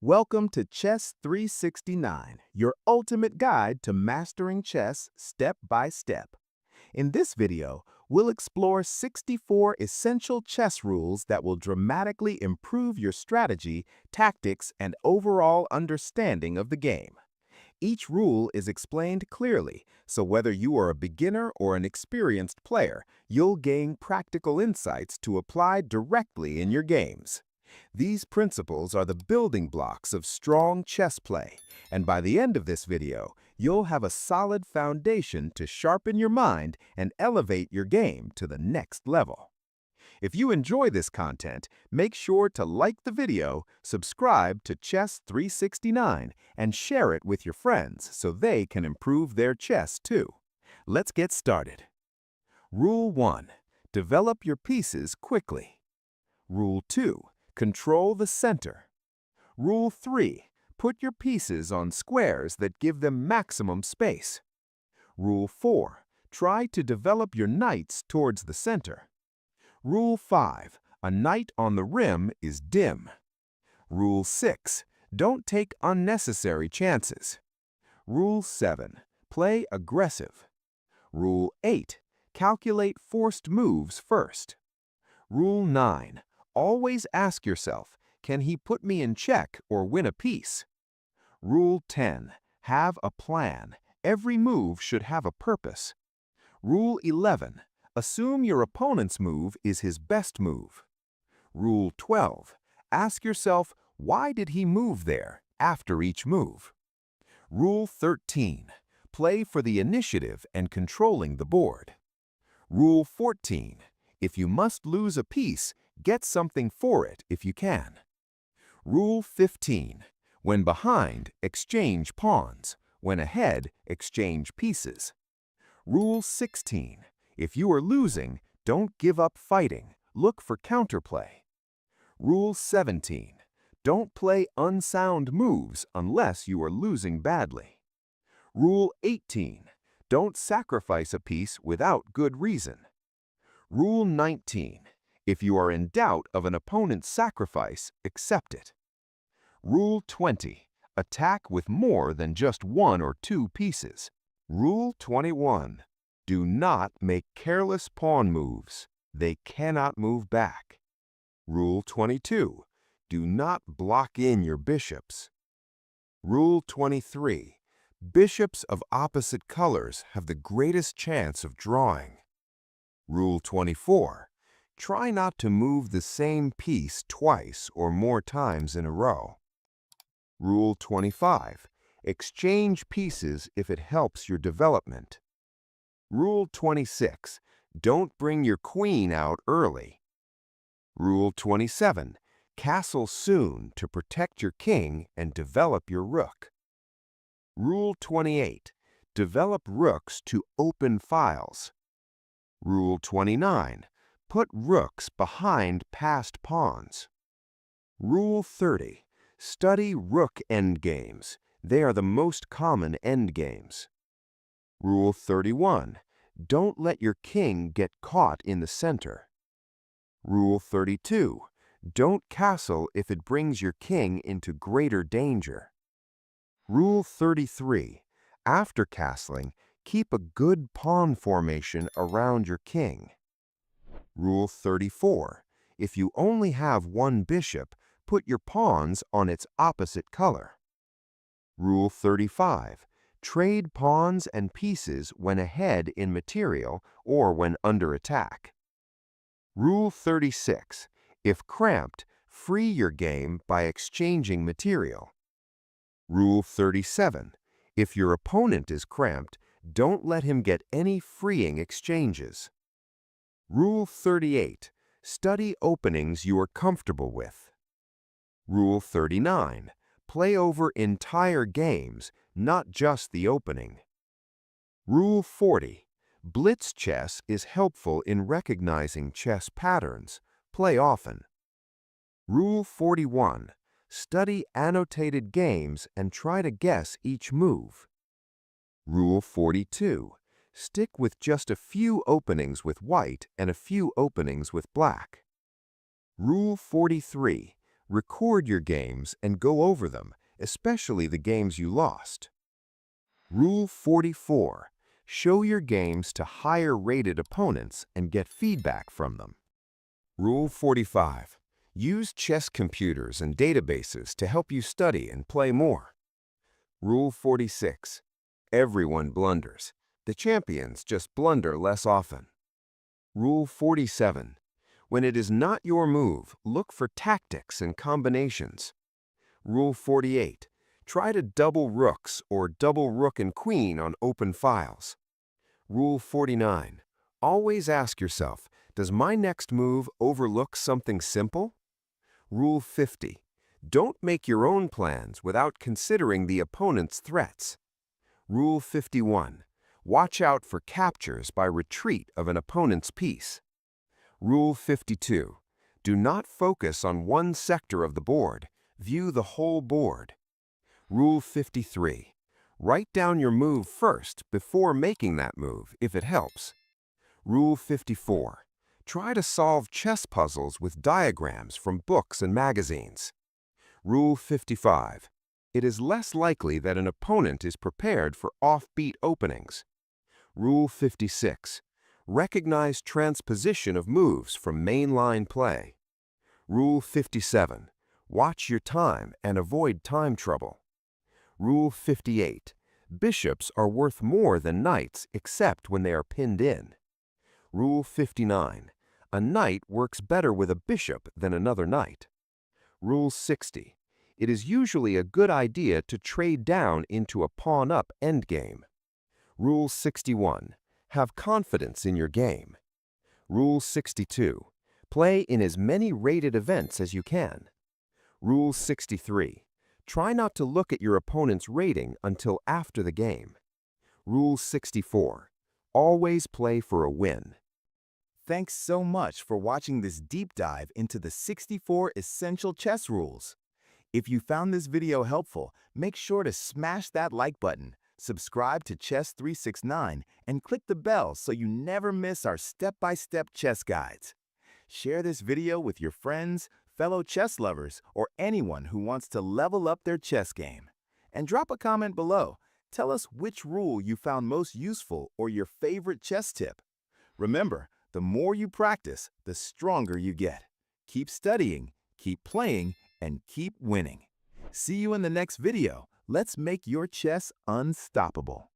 Welcome to Chess 369, your ultimate guide to mastering chess step by step. In this video, we'll explore 64 essential chess rules that will dramatically improve your strategy, tactics, and overall understanding of the game. Each rule is explained clearly, so whether you are a beginner or an experienced player, you'll gain practical insights to apply directly in your games. These principles are the building blocks of strong chess play, and by the end of this video, you'll have a solid foundation to sharpen your mind and elevate your game to the next level. If you enjoy this content, make sure to like the video, subscribe to Chess 369, and share it with your friends so they can improve their chess too. Let's get started. Rule 1. Develop your pieces quickly. Rule 2. Control the center. Rule 3. Put your pieces on squares that give them maximum space. Rule 4. Try to develop your knights towards the center. Rule 5. A knight on the rim is dim. Rule 6. Don't take unnecessary chances. Rule 7. Play aggressive. Rule 8. Calculate forced moves first. Rule 9. Always ask yourself, can he put me in check or win a piece? Rule 10. Have a plan. Every move should have a purpose. Rule 11. Assume your opponent's move is his best move. Rule 12. Ask yourself, why did he move there after each move? Rule 13. Play for the initiative and controlling the board. Rule 14. If you must lose a piece, get something for it if you can. Rule 15. When behind, exchange pawns. When ahead, exchange pieces. Rule 16. If you are losing, don't give up fighting. Look for counterplay. Rule 17. Don't play unsound moves unless you are losing badly. Rule 18. Don't sacrifice a piece without good reason. Rule 19. If you are in doubt of an opponent's sacrifice, accept it. Rule 20. Attack with more than just one or two pieces. Rule 21. Do not make careless pawn moves. They cannot move back. Rule 22. Do not block in your bishops. Rule 23. Bishops of opposite colors have the greatest chance of drawing. Rule 24. Try not to move the same piece twice or more times in a row. Rule 25. Exchange pieces if it helps your development. Rule 26. Don't bring your queen out early. Rule 27. Castle soon to protect your king and develop your rook. Rule 28. Develop rooks to open files. Rule 29. Put rooks behind passed pawns. Rule 30. Study rook endgames. They are the most common endgames. Rule 31. Don't let your king get caught in the center. Rule 32. Don't castle if it brings your king into greater danger. Rule 33. After castling, keep a good pawn formation around your king. Rule 34. If you only have one bishop, put your pawns on its opposite color. Rule 35. Trade pawns and pieces when ahead in material or when under attack. Rule 36. If cramped, free your game by exchanging material. Rule 37. If your opponent is cramped, don't let him get any freeing exchanges. Rule 38. Study openings you are comfortable with. Rule 39. Play over entire games, not just the opening. Rule 40. Blitz chess is helpful in recognizing chess patterns. Play often. Rule 41. Study annotated games and try to guess each move. Rule 42. Stick with just a few openings with white and a few openings with black. Rule 43. Record your games and go over them, especially the games you lost. Rule 44. Show your games to higher-rated opponents and get feedback from them. Rule 45. Use chess computers and databases to help you study and play more. Rule 46. Everyone blunders. The champions just blunder less often. Rule 47. When it is not your move, look for tactics and combinations. Rule 48. Try to double rooks or double rook and queen on open files. Rule 49. Always ask yourself, does my next move overlook something simple? Rule 50. Don't make your own plans without considering the opponent's threats. Rule 51. Watch out for captures by retreat of an opponent's piece. Rule 52. Do not focus on one sector of the board. View the whole board. Rule 53. Write down your move first before making that move, if it helps. Rule 54. Try to solve chess puzzles with diagrams from books and magazines. Rule 55. It is less likely that an opponent is prepared for offbeat openings. Rule 56. Recognize transposition of moves from mainline play. Rule 57. Watch your time and avoid time trouble. Rule 58. Bishops are worth more than knights except when they are pinned in. Rule 59. A knight works better with a bishop than another knight. Rule 60. It is usually a good idea to trade down into a pawn-up endgame. Rule 61. Have confidence in your game. Rule 62. Play in as many rated events as you can. Rule 63. Try not to look at your opponent's rating until after the game. Rule 64. Always play for a win. Thanks so much for watching this deep dive into the 64 essential chess rules. If you found this video helpful, make sure to smash that like button, subscribe to Chess 369, and click the bell so you never miss our step-by-step chess guides. Share this video with your friends, fellow chess lovers, or anyone who wants to level up their chess game. And drop a comment below. Tell us which rule you found most useful or your favorite chess tip. Remember, the more you practice, the stronger you get. Keep studying, keep playing, and keep winning. See you in the next video. Let's make your chess unstoppable.